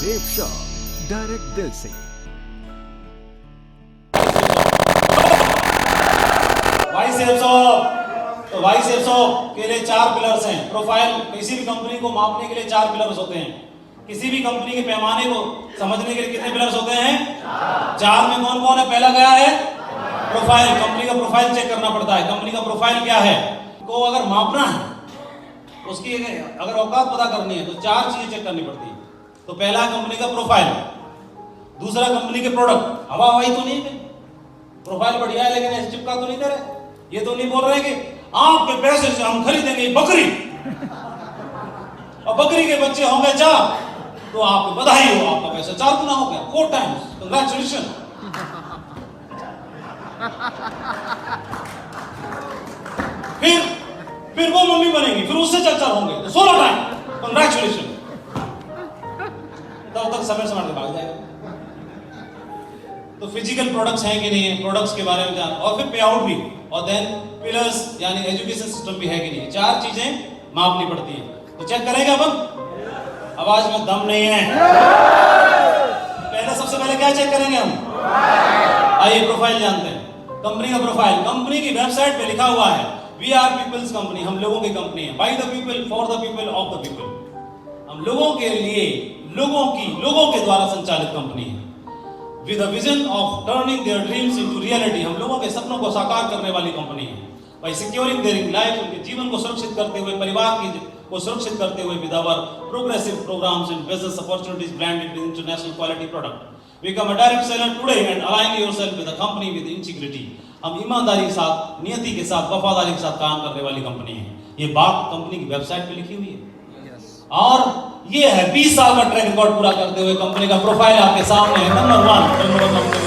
Safe shop direct दिल से। Y safe shop के लिए 4 पिलर्स हैं। प्रोफाइल किसी भी कंपनी को मापने के लिए 4 पिलर्स होते हैं। किसी भी कंपनी के पैमाने को समझने के लिए कितने पिलर्स होते हैं? 4 में कौन कौन है? पहला गया है प्रोफाइल। कंपनी का प्रोफाइल चेक करना पड़ता है। कंपनी का प्रोफाइल क्या है को अगर मापना है, उसकी अगर औकात पता करनी है तो 4 चीजें चेक करनी पड़ती है। तो पहला कंपनी का प्रोफाइल, दूसरा कंपनी के प्रोडक्ट। हवा हवाई तो नहीं है, प्रोफाइल बढ़िया है लेकिन ऐसे चिपका तो नहीं दे रहे। ये तो नहीं बोल रहे कि आपके पैसे से हम खरीदेंगे बकरी और बकरी के बच्चे होंगे 4 तो आपको बधाई हो, आपका पैसा 4 गुना हो गया, 4 टाइम्स, कंग्रेचुलेशन। फिर वो मम्मी बनेगी, फिर उससे 4 होंगे तो 16 टाइम, कंग्रेचुलेशन। तब तक समय समाज के भाग जाएगा। तो फिजिकल प्रोडक्ट्स हैं कि नहीं है, प्रोडक्ट्स के बारे में जान, और फिर पे आउट भी, और देन पिलर्स यानी एजुकेशन सिस्टम भी है कि नहीं। 4 चीजें मापनी पड़ती हैं। तो चेक करेंगे अपन। आवाज में दम नहीं है। पहले सबसे पहले क्या चेक करेंगे हम? आइए प्रोफाइल जानते हैं। कंपनी का प्रोफाइल, कंपनी की वेबसाइट पे लिखा हुआ है वी आर पीपल्स कंपनी, हम लोगों की कंपनी है। By the people, for the people, of the people. हम लोगों के लिए, लोगों के द्वारा संचालित कंपनी है। With a vision of turning their dreams into reality, हम लोगों के सपनों को साकार करने वाली कंपनी है। बाय सिक्योरिंग देयर लाइफ, उनके जीवन को सुरक्षित करते हुए, परिवार को सुरक्षित करते हुए, with our progressive programmes and business opportunities branded with international quality product. Become a direct seller today and align yourself with a company with integrity. हम ईमानदारी के साथ, नियति के साथ, वफादारी के साथ काम करने वाली कंपनी है। ये बात कंपनी की वेबसाइट पे लिखी हुई है। और ये है 20 साल का ट्रैक रिकॉर्ड पूरा करते हुए कंपनी का प्रोफाइल आपके सामने है। नंबर 1 करने वाली कंपनी।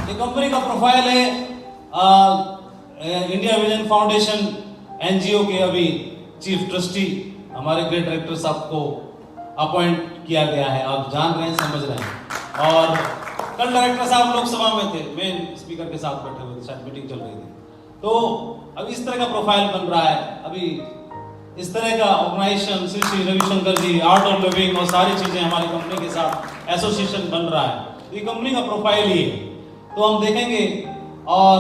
ये कंपनी का प्रोफाइल है। इंडिया विजन फाउंडेशन एनजीओ के अभी चीफ ट्रस्टी हमारे ग्रेट डायरेक्टर साहब को अपॉइंट किया गया है। आप जान रहे हैं, समझ रहे हैं। और कल डायरेक्टर साहब लोकसभा में थे, मेन स्पीकर के साथ बैठे हुए थे, शायद मीटिंग चल रही थी। तो अभी इस तरह का प्रोफाइल बन रहा है। अभी इस तरह का organisation Shri Ravishankar ji, art of living और सारी चीजें हमारी कंपनी के साथ एसोसिएशन बन रहा है। तो ये कंपनी का प्रोफाइल ही है। तो हम देखेंगे, और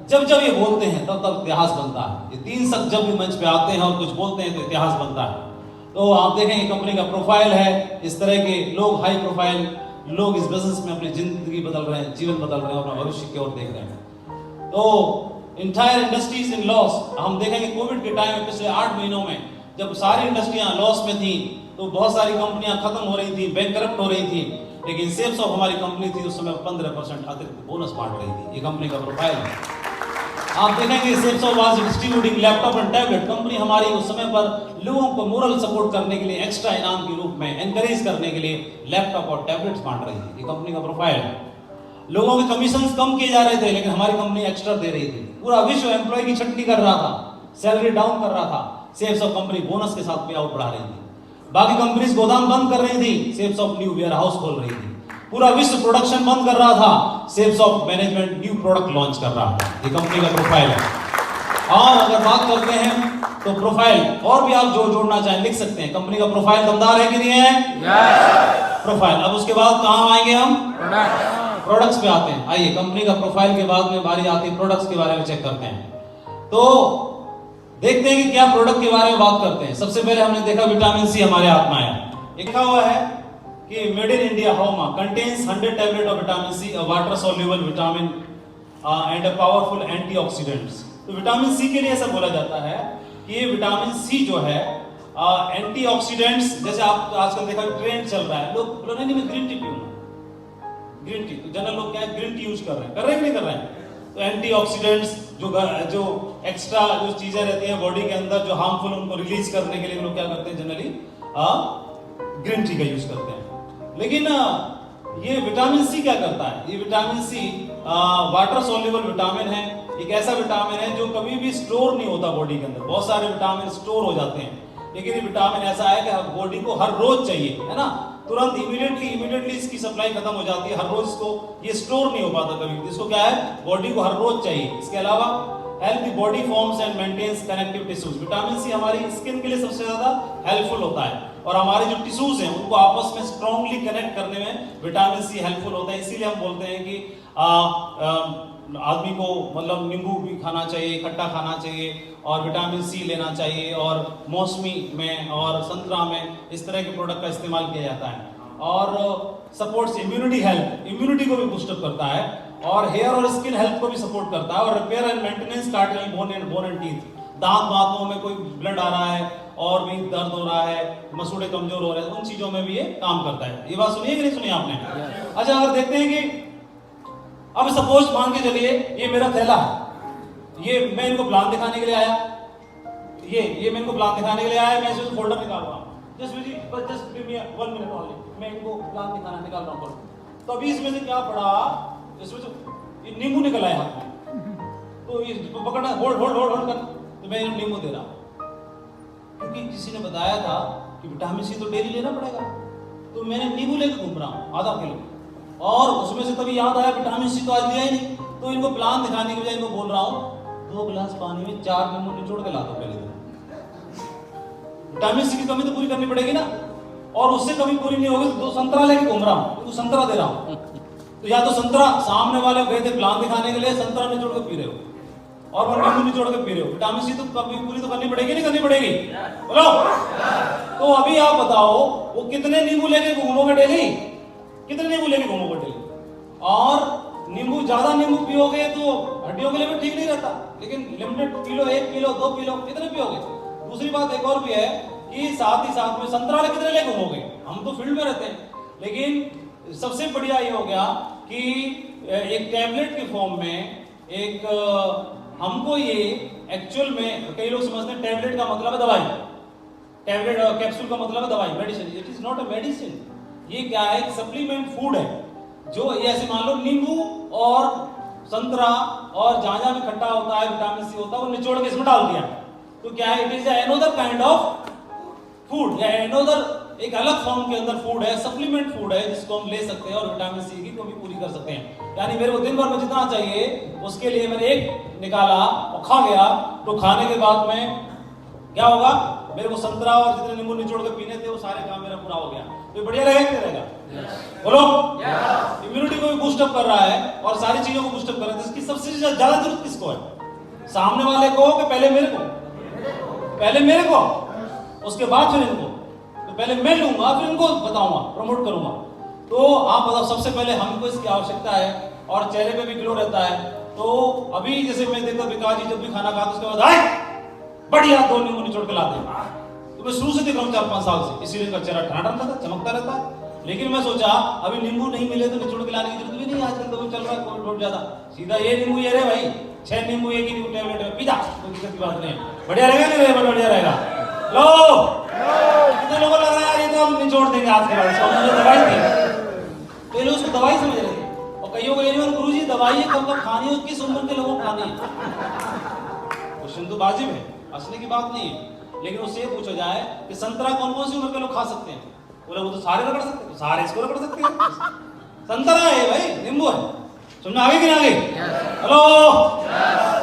जब ये बोलते हैं तब इतिहास बनता है। ये 3 शख्स जब भी मंच पे आते हैं और कुछ बोलते हैं तो इतिहास बनता है। तो आप देखेंगे कंपनी का प्रोफाइल है। इस तरह के लोग, हाई प्रोफाइल लोग इस बिजनेस में अपनी जिंदगी बदल रहे हैं, जीवन बदल रहे हैं, अपना भविष्य की ओर देख रहे हैं। तो इंटायर इंडस्ट्रीज इन लॉस, हम देखेंगे कोविड के टाइम में पिछले 8 महीनों में जब सारी इंडस्ट्रियां लॉस में थी तो बहुत सारी कंपनियां खत्म हो रही थी, बैंकरप्ट हो रही थी, लेकिन सेफ्स ऑफ हमारी कंपनी थी उस समय 15% अतिरिक्त बोनस बांट रही थी। ये कंपनी का प्रोफाइल है। आप देखेंगे safes of was distributing laptop and tablet, company हमारी उस समय पर लोगों को मोरल सपोर्ट करने के लिए, एक्स्ट्रा इनाम के रूप में एनकरेज करने के लिए लैपटॉप और टैबलेट्स बांट रही थी। ये कंपनी का प्रोफाइल है। लोगों के कमीशंस कम किए जा रहे थे लेकिन हमारी कंपनी एक्स्ट्रा दे रही थी। पूरा विश्व एम्प्लॉय की छटनी कर रहा था, सैलरी डाउन कर रहा था। सेफ्स ऑफ कंपनी बोनस के साथ पे आउट बढ़ा रही थी। बाकी कंपनीज गोदाम बंद कर रही थी, safes of new warehouse खोल रही थी। पूरा विश्व प्रोडक्शन बंद कर रहा था, safes of management new product launch कर रहा था। ये कंपनी का प्रोफाइल है। और अगर बात करते हैं तो प्रोफाइल और भी आप जो जोड़ना चाहें लिख सकते हैं। कंपनी का प्रोफाइल दमदार है कि नहीं है? प्रोफाइल। अब उसके बाद कहां आएंगे हम? प्रोडक्ट्स पे आते हैं। आइए, कंपनी का प्रोफाइल के बाद में बारी आती है प्रोडक्ट्स के बारे में चेक करते हैं। तो देखते हैं कि क्या प्रोडक्ट के बारे में बात करते हैं। सबसे पहले हमने देखा विटामिन सी हमारे हाथ में आया। लिखा हुआ है कि मेड इन इंडिया होमा contains 100 tablet of vitamin C, a water soluble vitamin and a powerful antioxidants. तो विटामिन सी के लिए ऐसा बोला जाता है कि ये विटामिन सी जो है एंटीऑक्सीडेंट्स, जैसे आप आजकल देखा ट्रेंड चल रहा है, लोग बोल रहे हैं मैं ग्रीन टी पीऊंगा, ग्रीन टी। तो जनरल लोग क्या है, ग्रीन टी यूज कर रहे हैं कि नहीं कर रहे हैं? तो एंटीऑक्सीडेंट्स जो एक्स्ट्रा जो चीजें रहती हैं बॉडी के अंदर जो हार्मफुल, उनको रिलीज करने के लिए लोग क्या करते हैं, जनरली ग्रीन टी का यूज करते हैं। लेकिन ये विटामिन सी क्या करता है? ये vitamin C water soluble vitamin है। एक ऐसा विटामिन है जो कभी भी स्टोर नहीं होता बॉडी के अंदर। बहुत सारे विटामिन स्टोर हो जाते हैं, लेकिन ये विटामिन ऐसा है कि बॉडी को हर रोज चाहिए, है ना। तुरंत इमीडिएटली इसकी सप्लाई खत्म हो जाती है। हर रोज इसको ये स्टोर नहीं हो पाता कभी। इसको क्या है, बॉडी को हर रोज चाहिए। इसके अलावा help the body forms and maintains connective tissues. Vitamin C हमारी स्किन के लिए सबसे ज्यादा हेल्पफुल होता है और हमारे जो टिश्यूज हैं उनको आपस में स्ट्रांगली कनेक्ट करने में विटामिन सी हेल्पफुल होता है। इसीलिए हम बोलते हैं कि आदमी को मतलब नींबू भी खाना चाहिए, खट्टा खाना चाहिए और विटामिन सी लेना चाहिए और मौसमी में और संतरा में इस तरह के प्रोडक्ट का इस्तेमाल किया जाता है। और सपोर्ट्स इम्यूनिटी हेल्थ, इम्यूनिटी को भी बूस्टअप करता है और हेयर और स्किन हेल्थ को भी सपोर्ट करता है और repair and maintenance cartilage bone and teeth. दांत बातों में कोई ब्लड आ रहा है और भी दर्द हो रहा है, मसूड़े कमजोर हो रहे हैं, उन चीजों में भी ये काम करता है। ये बात सुनिए कि नहीं सुनी आपने? अच्छा, अगर देखते हैं कि अब सपोज मान के चलिए ये मेरा थैला है, ये मैं इनको प्लान दिखाने के लिए आया, ये मैं इनको प्लान दिखाने के लिए आया, मैं इसमें फोल्डर निकाल रहा हूँ। Just give me 1 minute only, मैं इनको प्लान दिखाना निकाल रहा हूँ। तो अभी इसमें से क्या पड़ा, इसमें से नींबू निकल आया हाथ में, तो ये पकड़ना, होल्ड करना, तो मैं इनको नींबू दे रहा हूँ क्योंकि किसी ने बताया था कि विटामिन सी तो डेली लेना पड़ेगा, तो मैंने नींबू लेकर घूम रहा हूँ आधा किलो, और उसमें से तभी याद आया विटामिन सी तो आज लिया ही नहीं, तो इनको प्लान दिखाने की बजाय इनको बोल रहा हूँ 2 गिलास पानी में 4 नींबू निचोड़ के ला दो पहले दिन। विटामिन सी की कमी तो पूरी करनी पड़ेगी ना, और उससे कमी पूरी नहीं होगी तो संतरा लेके घूम रहा हूँ, तो संतरा दे रहा हूँ। तो या तो संतरा, सामने वाले गए थे प्लान दिखाने के लिए, संतरा निचोड़ के पी रहे हो और वो नींबू निचोड़ के पी रहे हो। विटामिन सी तो कमी पूरी तो करनी पड़ेगी, नहीं करनी पड़ेगी? बोलो। तो अभी आप बताओ वो कितने नींबू लेके घूमोगे डेली, कितने नींबू लेके घूमोगे डेली? और नींबू, ज्यादा नींबू पियोगे तो हड्डियों के लिए भी ठीक नहीं रहता, लेकिन limited P low, 1 kilo 2 kilo कितने पियोगे? दूसरी बात एक और भी है कि साथ ही साथ में संतरा ले कितने ले घूमोगे? हम तो फील्ड में रहते हैं, लेकिन सबसे बढ़िया ये हो गया कि एक टैबलेट के फॉर्म में एक हमको ये एक्चुअल में कई लोग समझते हैं टैबलेट का मतलब है दवाई, टैबलेट और कैप्सूल का मतलब है दवाई, medicine. It is not a medicine, ये क्या है, एक सप्लीमेंट फूड है। जो ये ऐसे मान लो नींबू और संतरा और जहां भी खट्टा होता है, विटामिन सी होता है, वो निचोड़ के इसमें डाल दिया, तो क्या है, it is another kind of food, या अनदर एक अलग फॉर्म के अंदर फूड है, सप्लीमेंट फूड है, जिसको हम ले सकते हैं और विटामिन सी की कमी पूरी कर सकते हैं। यानी मेरे को दिन भर में जितना चाहिए उसके लिए मैंने एक निकाला और खा गया, तो खाने के बाद में क्या होगा, मेरे को संतरा और जितने नींबू निचोड़ के पीने थे वो सारे काम मेरा पूरा हो गया। तो बढ़िया रहेगा कि रहेगा? बोलो। इम्यूनिटी को भी बूस्ट अप कर रहा है और सारी चीजों को बूस्ट अप कर रहा है। इसकी सबसे ज्यादा जरूरत किसको है? सामने वाले को कि पहले मेरे को? पहले मेरे को, उसके बाद फिर इनको। तो पहले मैं लूंगा, फिर इनको बताऊंगा, प्रमोट करूंगा। तो आप बताओ, सबसे पहले हमको इसकी आवश्यकता है और चेहरे पे भी ग्लो रहता है। तो अभी जैसे मैं देखता विकास जी जब भी खाना खाता उसके बाद आए बढ़िया 2 नींबू निचोड़ के लाते हैं, तो मैं शुरू से देख रहा हूँ 4-5 साल से, इसीलिए इनका चेहरा ठंडा रहता है, चमकता रहता है। लेकिन मैं सोचा अभी नींबू नहीं मिले तो निचोड़ के लाने की जरूरत भी नहीं, आजकल तो चल रहा है कोविड बहुत ज्यादा, सीधा ये नींबू ये रे भाई, 6 नींबू एक ही नींबू टैबलेट में पी जा, कोई दिक्कत की बात नहीं है। बढ़िया रहेगा नहीं रहेगा? बढ़िया रहेगा। लो, कितने लोगों को लग रहा है ये तो हम निचोड़ देंगे आज के बाद से, हमने दवाई दी, पहले उसको दवाई समझ रहे थे, और कईयों को ये नहीं, गुरुजी दवाई कब कब खानी है, किस उम्र के लोगों को खानी है? क्वेश्चन तो वाजिब है, हंसने की बात नहीं है, लेकिन उससे ये पूछा जाए कि संतरा कौन कौन सी उम्र के लोग खा सकते हैं? बोले वो तो सारे रगड़ सकते हैं, सारे इसको रगड़ सकते हैं। संतरा है भाई, नींबू है, समझ आगे कि नहीं आगे? हेलो,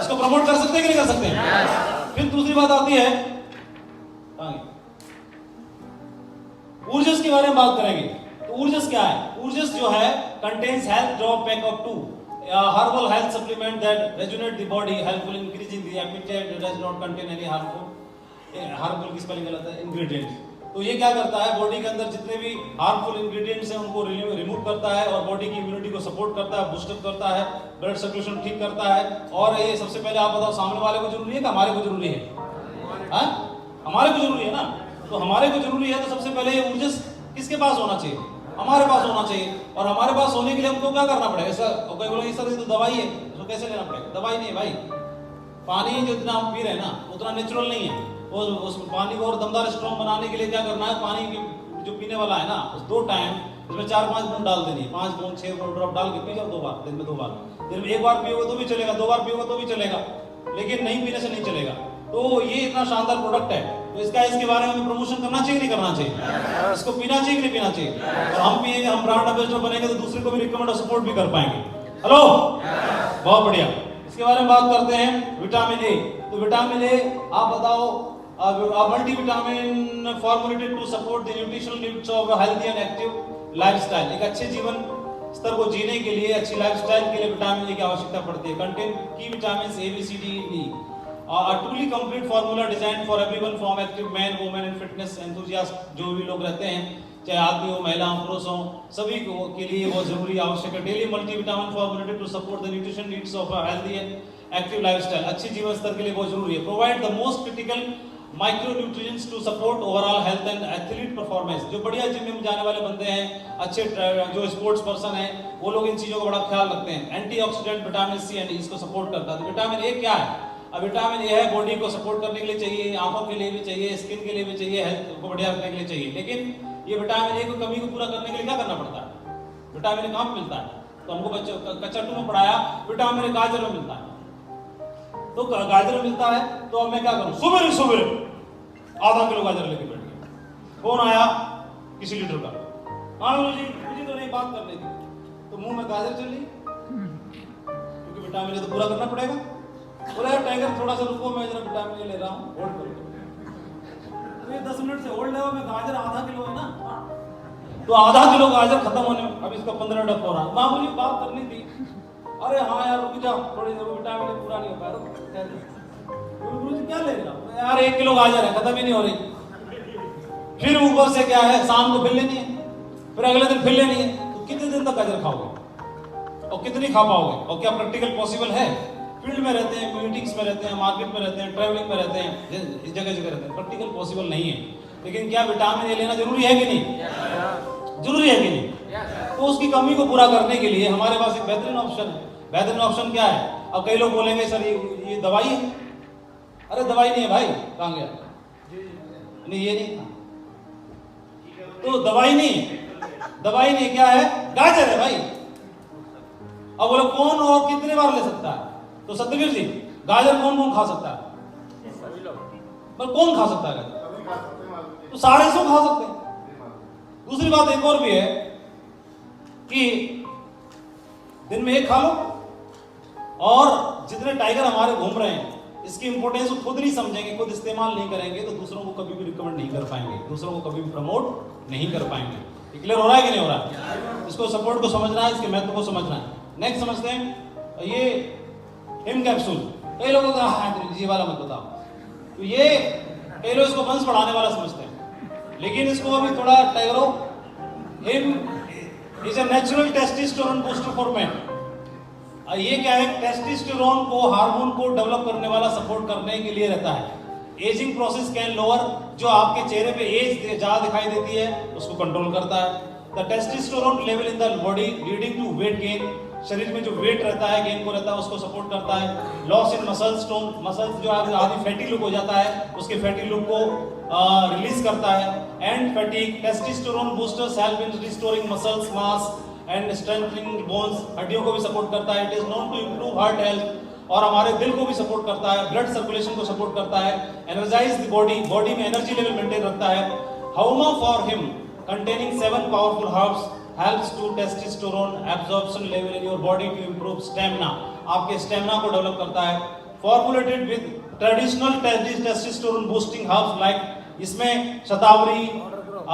इसको प्रमोट कर सकते हैं कि नहीं कर सकते? फिर दूसरी बात आती है, ऊर्जस के बारे में बात करेंगे। तो ऊर्जस क्या है? ऊर्जस जो है contains health drop pack of 2 herbal health supplement that rejuvenate the body, helpful in increasing the appetite, does not contain any harmful की स्पेलिंग गलत है, इंग्रेडिएंट। तो ये क्या करता है, बॉडी के अंदर जितने भी हार्मफुल इंग्रेडिएंट्स हैं उनको रिमूव करता है और बॉडी की इम्यूनिटी को सपोर्ट करता है, बूस्टअप करता है, ब्लड सर्कुलेशन ठीक करता है। और ये सबसे पहले आप बताओ, सामने वाले को जरूरी है कि हमारे को जरूरी है? हाँ, हमारे को जरूरी है ना। तो हमारे को जरूरी है, तो सबसे पहले ये ऊर्जस किसके पास होना चाहिए? हमारे पास होना चाहिए। और हमारे पास होने के लिए हमको क्या करना पड़ेगा? ऐसा कोई बोले सर ये तो दवाई है, इसको कैसे लेना पड़ेगा? दवाई नहीं है भाई, पानी जितना हम पी रहे हैं ना उतना नेचुरल नहीं है। उस पानी को और दमदार स्ट्रॉन्ग बनाने के लिए क्या करना है, पानी की जो पीने वाला है ना, उस 2 टाइम इसमें 4-5 बूंद डाल देनी, 5 बूंद 6 बूंद ड्रॉप डाल के पी जाओ 2 बार, दिन में 2 बार। दिन में 1 बार पियोगे तो भी चलेगा, 2 बार पियोगे तो भी चलेगा, लेकिन नहीं पीने से नहीं चलेगा। तो ये इतना शानदार प्रोडक्ट है, तो इसके बारे में प्रमोशन करना चाहिए नहीं करना चाहिए, इसको पीना चाहिए कि नहीं पीना चाहिए, और हम पिएंगे, हम ब्रांड एम्बेसडर बनेंगे तो दूसरे को भी रिकमेंड और सपोर्ट भी कर पाएंगे। हेलो, बहुत बढ़िया। इसके बारे में बात करते हैं विटामिन ए। तो विटामिन ए आप बताओ, multivitamin formulated to support the nutritional needs of healthy and active lifestyle. एक अच्छे जीवन स्तर को जीने के लिए, अच्छी लाइफस्टाइल के लिए विटामिन ए की आवश्यकता पड़ती है। कंटेन की vitamin A, B, C, D, E. A truly complete formula designed for everyone from active men, women and fitness enthusiasts, जो भी लोग रहते हैं, चाहे आदमी हो, महिला हो, पुरुष हो, सभी के लिए वो जरूरी आवश्यक है। Daily multivitamin formulated to support the nutrition needs of a healthy and active lifestyle. अच्छे जीवन स्तर के लिए बहुत जरूरी है। Provide the most critical micronutrients to support overall health and athlete performance. जो बढ़िया जिम में जाने वाले बंदे हैं, अच्छे जो स्पोर्ट्स पर्सन है, वो लोग इन चीजों का बड़ा ख्याल रखते हैं। एंटीऑक्सीडेंट विटामिन सी एंड इसको सपोर्ट करता है। तो विटामिन ए क्या है? अब विटामिन ए है, बॉडी को सपोर्ट करने के लिए चाहिए, आंखों के लिए भी चाहिए, स्किन के लिए भी चाहिए, हेल्थ को बढ़िया रखने के लिए चाहिए। लेकिन ये विटामिन ए को कमी को पूरा करने के लिए क्या करना पड़ता है? विटामिन ए कहाँ पे मिलता है? तो हमको बच्चों कक्षा 2 में पढ़ाया, विटामिन ए गाजर में मिलता है। तो गाजर में मिलता है, तो अब मैं क्या करूं? सुबह आधा किलो गाजर लेके बैठ गया। फोन आया किसी लीडर का, हाँ जी मुझे तो नहीं बात करनी थी, तो मुंह में गाजर चली, क्योंकि विटामिन ए तो पूरा करना पड़ेगा। बोला टाइगर थोड़ा सा रुको, मैं जरा विटामिन ए ले रहा हूँ, होल्ड करो। तो ये 10 मिनट से होल्ड है, मैं गाजर आधा किलो है ना, तो आधा किलो गाजर खत्म होने में अब इसका 15 मिनट हो रहा है। मामूली बात करनी थी, अरे हाँ यार रुक जाओ थोड़ी देर, विटामिन ए पूरा नहीं हो पाया। गुरुजी क्या ले रहा हूँ यार, 1 किलो गाजर है, खत्म ही नहीं हो रही। फिर ऊपर से क्या है, शाम को फिर लेनी है, फिर अगले दिन फिर लेनी है। तो कितने दिन तक गाजर खाओगे और कितनी खा पाओगे? और क्या प्रैक्टिकल पॉसिबल है? फील्ड में रहते हैं, मीटिंग्स में रहते हैं, मार्केट में रहते हैं, ट्रैवलिंग में रहते हैं, जगह जगह रहते हैं, प्रैक्टिकल पॉसिबल नहीं है। लेकिन क्या विटामिन ए लेना जरूरी है कि नहीं? जरूरी है कि नहीं? तो उसकी कमी को पूरा करने के लिए हमारे पास एक बेहतरीन ऑप्शन है। बेहतरीन ऑप्शन क्या है? अब कई लोग बोलेंगे सर ये दवाई है। अरे दवाई नहीं है भाई, कहाँ गया? नहीं ये नहीं, तो दवाई नहीं क्या है? गाजर है भाई। अब बोले कौन और कितने बार ले सकता है? तो सत्यवीर जी, गाजर कौन कौन खा सकता है? सभी लोग। पर कौन खा सकता है गाजर? तो सारे सब खा सकते हैं। दूसरी बात एक और भी है कि दिन में एक खा लो, और जितने टाइगर हमारे घूम रहे हैं, इसकी इंपॉर्टेंस को खुद नहीं समझेंगे, खुद इस्तेमाल नहीं करेंगे, तो दूसरों को कभी भी रिकमेंड नहीं कर पाएंगे, दूसरों को कभी भी प्रमोट नहीं कर पाएंगे। क्लियर हो रहा है कि नहीं हो रहा है? इसको सपोर्ट को समझना है, इसके महत्व को समझना है। नेक्स्ट समझते हैं ये हिम कैप्सूल। कई लोगों का ये वाला मत बताओ, तो ये कई लोग इसको वंश बढ़ाने वाला समझते हैं, लेकिन इसको अभी थोड़ा टाइगरो। Him is a natural testosterone booster for men. ये क्या है? टेस्टोस्टेरोन को, हार्मोन को डेवलप करने वाला, सपोर्ट करने के लिए रहता है। एजिंग प्रोसेस कैन लोअर, जो आपके चेहरे पे एज ज्यादा दिखाई देती है उसको कंट्रोल करता है। The testosterone level in the body leading to weight gain, शरीर में जो वेट रहता है, गेन को रहता है, उसको सपोर्ट करता है। Loss in muscles tone, muscles जो आदमी फैटी लुक हो जाता है, उसके फैटी लुक को रिलीज करता है। And fatigue, testosterone boosters help in restoring muscles mass and strengthening bones, हड्डियों को भी सपोर्ट करता है। It is known to improve heart health, और हमारे दिल को भी सपोर्ट करता है, ब्लड सर्कुलेशन को सपोर्ट करता है। एनर्जाइज द बॉडी, बॉडी में एनर्जी लेवल मेंटेन रखता है। हाउमा for him containing 7 powerful herbs helps to testosterone absorption level in your body to improve stamina, आपके स्टेमिना को डेवलप करता है। Formulated with traditional testosterone boosting herbs like, इसमें शतावरी,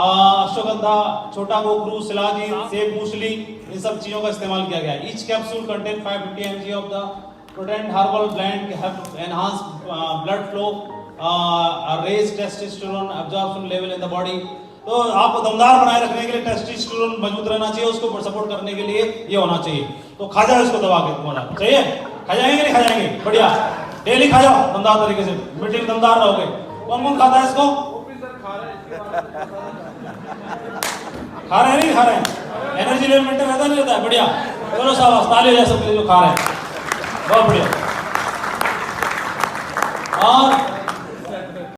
अश्वगंधा, छोटा गोखरू, शिलाजीत, सेब मूसली, इन सब चीजों का इस्तेमाल किया गया है। Each capsule contain 550 mg of the potent herbal blend help enhance blood flow, raise testosterone absorption level in the body। तो आपको दमदार बनाए रखने के लिए टेस्टोस्टेरोन मजबूत रहना चाहिए, उसको सपोर्ट करने के लिए ये होना चाहिए। तो खा जाओ इसको दबा के, तुम्हारा चाहिए? खा जाएंगे नहीं? खा जाएंगे, बढ़िया। डेली खा जाओ दमदार तरीके से, मीटिंग दमदार रहोगे। कौन कौन खाता है इसको? खा रहे हैं नहीं खा रहे हैं? एनर्जी लेवल मेंटेन रहता नहीं रहता है? बढ़िया, चलो शाबाश, ताली हो जाए सबके लिए जो खा रहे हैं, बहुत बढ़िया। और